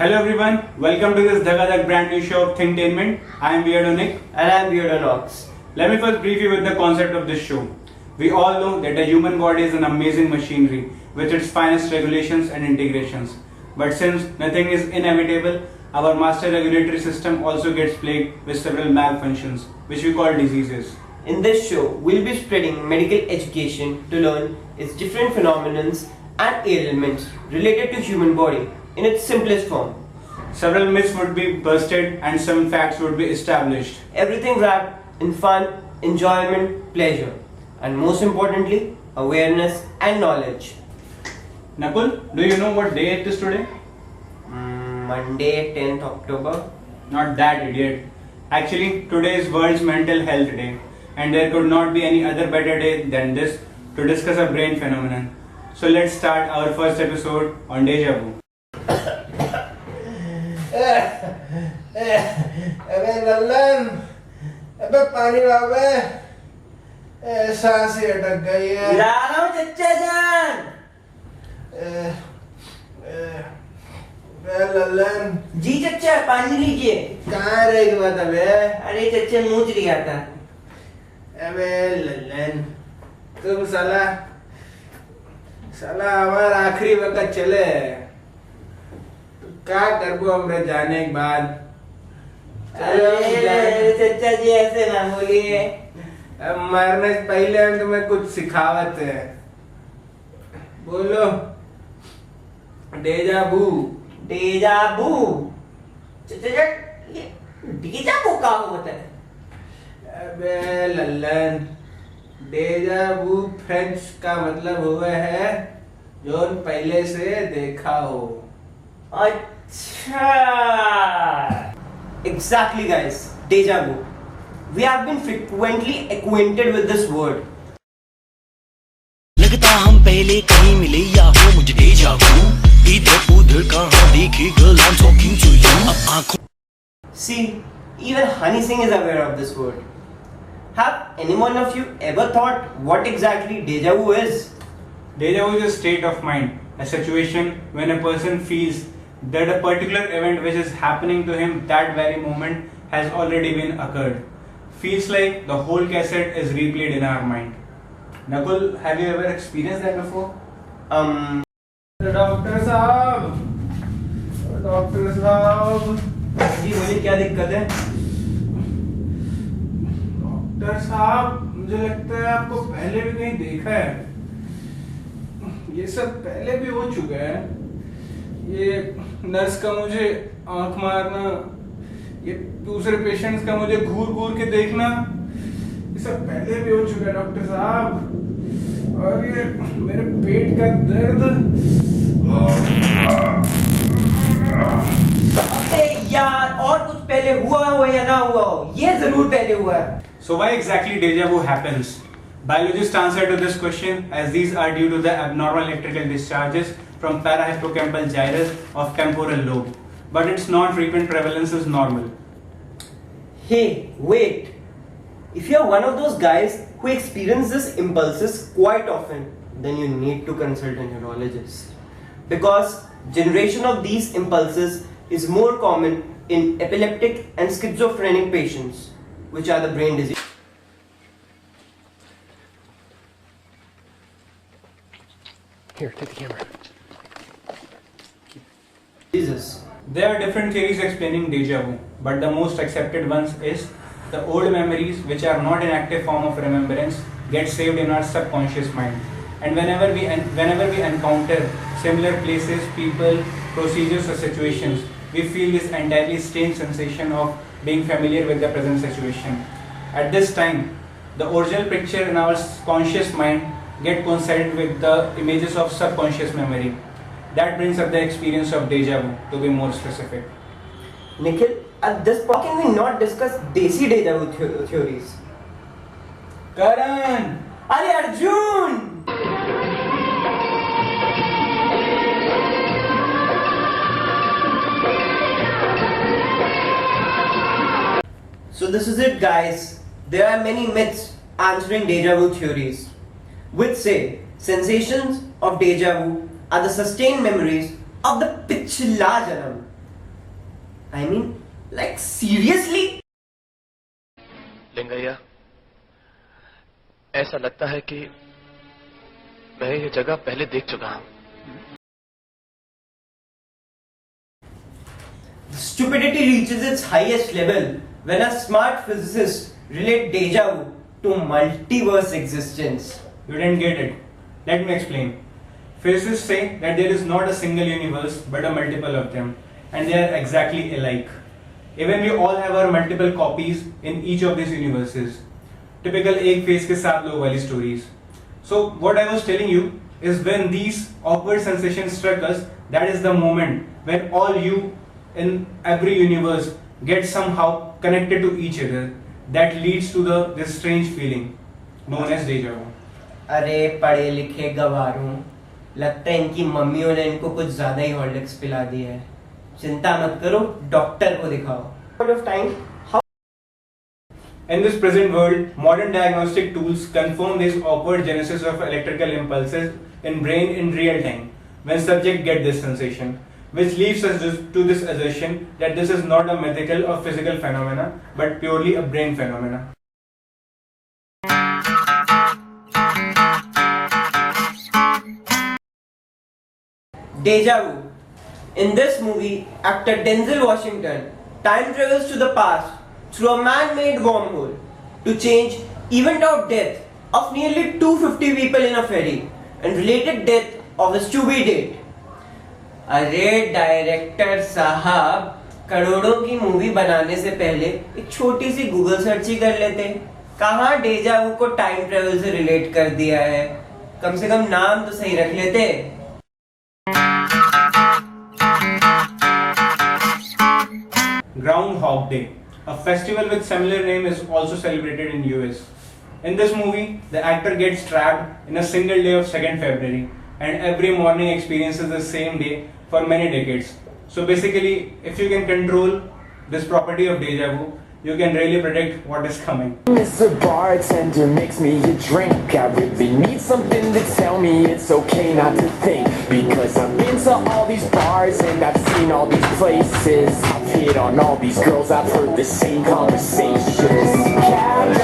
Hello everyone, welcome to this Dhagadak brand new show of Thinktainment. I am Weirdo Nick. And I'm Weirdo Nox. Let me first brief you with the concept of this show. We all know that the human body is an amazing machinery with its finest regulations and integrations. But since nothing is inevitable, our master regulatory system also gets plagued with several malfunctions, which we call diseases. In this show, we'll be spreading medical education to learn its different phenomena and ailments related to human body in its simplest form. Several myths would be busted and some facts would be established. Everything wrapped in fun, enjoyment, pleasure, and most importantly, awareness and knowledge. Nakul, do you know what day it is today? Monday, 10th October. Not that idiot. Actually, today is World's Mental Health Day, and there could not be any other better day than this to discuss a brain phenomenon. So let's start our first episode on deja vu. अबे लल्लन, अबे पानी लावे, सांस ही अटक गई है। ला रहा हूँ चच्चा जान। अबे लल्लन, जी चच्चा पानी लीजिए। कहाँ रही बात अबे? अरे चच्चा नोच लिया था। अबे लल्लन, तुम साला हमारा आखिरी वक्त चले। क्या करबो हमरे जाने के बाद? अरे चच्चा जी ऐसे ना बोलिए। अब मरने से पहले हम तुम्हें कुछ सिखावत है। बोलो। डेजा vu। डेजा vu। चच्चा जी ये डेजा vu क्या होता है? अबे लल्लन, डेजा vu फ्रेंच का मतलब हुआ है जो पहले से देखा हो। अच्छा। Exactly guys, deja vu. We have been frequently acquainted with this word. लगता हम पहले कहीं मिले या हो मुझे डेजा vu. इधर उधर कहाँ देखी girl I'm talking to you. अब आँखों See, even Honey Singh is aware of this word. Have any one of you ever thought what exactly deja vu is? Deja vu is a state of mind, a situation when a person feels that a particular event which is happening to him that very moment has already been occurred. Feels like the whole cassette is replayed in our mind. Nakul, have you ever experienced that before? Doctor साहब, doctor साहब, जी बोलिए क्या दिक्कत है? Doctor साहब, मुझे लगता है आपको पहले भी कहीं देखा है। ये सब पहले भी हो चुका है। ये नर्स का मुझे आंख मारना, ये दूसरे पेशेंट्स का मुझे घूर घूर के देखना, ये सब पहले भी हो चुका है डॉक्टर साहब। और ये मेरे पेट का दर्द। अरे यार और कुछ पहले हुआ हो या ना हुआ हो, ये जरूर पहले हुआ है। So why exactly deja vu happens? Biologists answer to this question as these are due to the abnormal electrical discharges from parahippocampal gyrus of temporal lobe, but its non-frequent prevalence is normal. Hey, wait. If you are one of those guys who experience these impulses quite often, then you need to consult a neurologist. Because generation of these impulses is more common in epileptic and schizophrenic patients, which are the brain disease. Here, take the camera. Diseases. There are different theories explaining deja vu, but the most accepted ones is the old memories which are not in active form of remembrance get saved in our subconscious mind. And whenever we encounter similar places, people, procedures or situations, we feel this entirely strange sensation of being familiar with the present situation. At this time, the original picture in our conscious mind get coincided with the images of subconscious memory. That brings up the experience of deja vu, to be more specific. Nikhil, at this point, can we not discuss desi deja vu theories? Karan! Are Arjun! So this is it guys. There are many myths answering deja vu theories, which say sensations of deja vu are the sustained memories of the पिछला जन्म I mean, like seriously? Lingaiah, ऐसा लगता है कि मैं ये जगह पहले देख चुका हूं। Stupidity reaches its highest level when a smart physicist relates deja vu to multiverse existence. You didn't get it. Let me explain. Physicists say that there is not a single universe but a multiple of them, and they are exactly alike. Even we all have our multiple copies in each of these universes. Typical एक face के 7 लोग वाली stories. So what I was telling you is when these awkward sensations struck us, that is the moment when all you in every universe get somehow connected to each other. That leads to this strange feeling known as deja vu. अरे पढ़े लिखे गवारों, लगता है इनकी मम्मियों ने इनको कुछ ज्यादा ही हॉर्लिक्स पिला दी है। चिंता मत करो, डॉक्टर को दिखाओ। Out of time, how? In this present world, modern diagnostic tools confirm this awkward genesis of electrical impulses in brain in real time when subject get this sensation, which leads us to this assertion that this is not a mythical or physical phenomena but purely a brain phenomena. Deja vu. In this movie, actor Denzel Washington time travels to the past through a man-made wormhole to change event of death of nearly 250 people in a ferry and related death of his to-be date. अरे director साहब, करोड़ों की movie बनाने से पहले एक छोटी C Google search ही कर लेते। कहाँ डेजा वू को टाइम ट्रेवल से रिलेट कर दिया है? कम से कम नाम तो सही रख लेते। Groundhog Day, a festival with similar name, is also celebrated in US. In this movie, the actor gets trapped in a single day of 2nd February and every morning experiences the same day for many decades. So basically, if you can control this property of deja vu, you can really predict what is coming. Mr. Bartender, makes me a drink. I really need something to tell me it's okay not to think. Because I've been to all these bars and I've seen all these places. I've hit on all these girls, I've heard the same conversations. Cab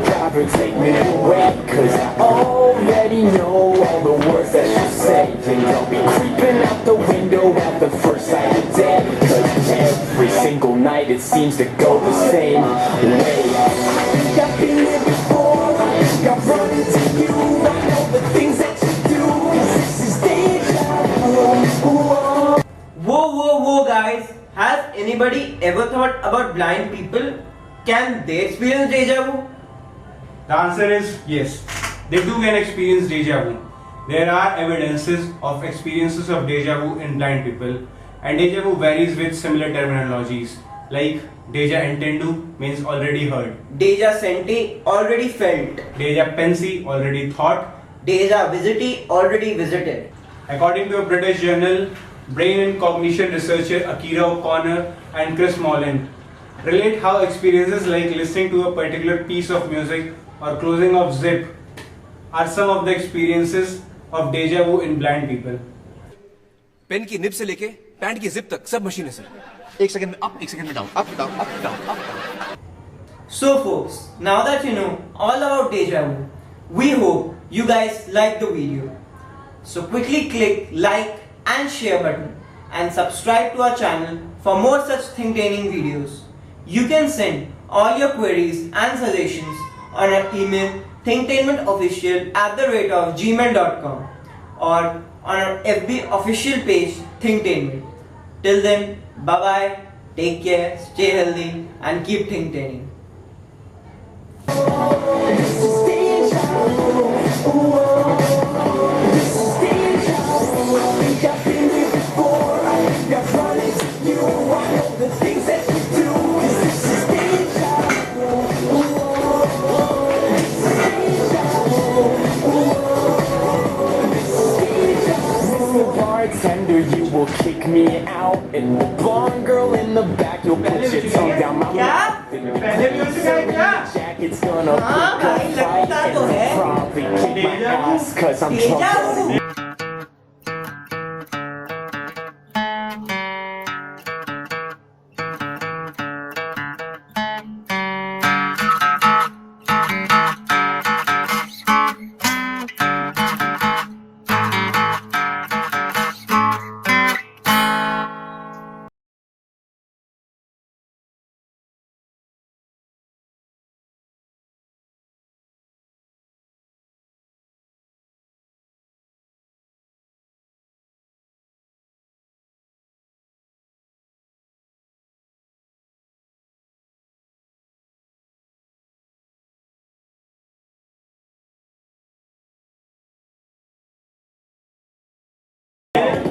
driver, take me away. Cause I already know all the words that you say. And I'll be creeping out the window at the first sight of day. Cause every single night it seems to go the same way. I've been here before, I've run into you. I know the things that you do, 'cause this is deja vu. Whoa guys, has anybody ever thought about blind people? Can they experience deja vu? The answer is yes. They do can experience deja vu. There are evidences of experiences of deja vu in blind people, and deja vu varies with similar terminologies like deja entendu means already heard, Deja senti, already felt. deja pensi already thought. Deja visiti, already visited. According to a British journal, brain and cognition researcher Akira O'Connor and Chris Mollin relate how experiences like listening to a particular piece of music or closing of zip are some of the experiences of deja vu in blind people. Pen की nib से लेके pant की zip तक सब machine है sir. 1 second में up, 1 second में down, up down, up down, up down. So folks, now that you know all about deja vu, we hope you guys like the video. So quickly click like and share button and subscribe to our channel for more such think-taining videos. You can send all your queries and suggestions on our email thinktainmentofficial@gmail.com or on our FB official page Thinktainment. Till then, bye bye, take care, stay healthy and keep thinktaining. Bartender, you will kick me out, and the blonde girl in the back, you'll put your tongue down my mouth. Jacket's gonna pick a fight and probably kick my ass 'cause I'm drunk. मैंने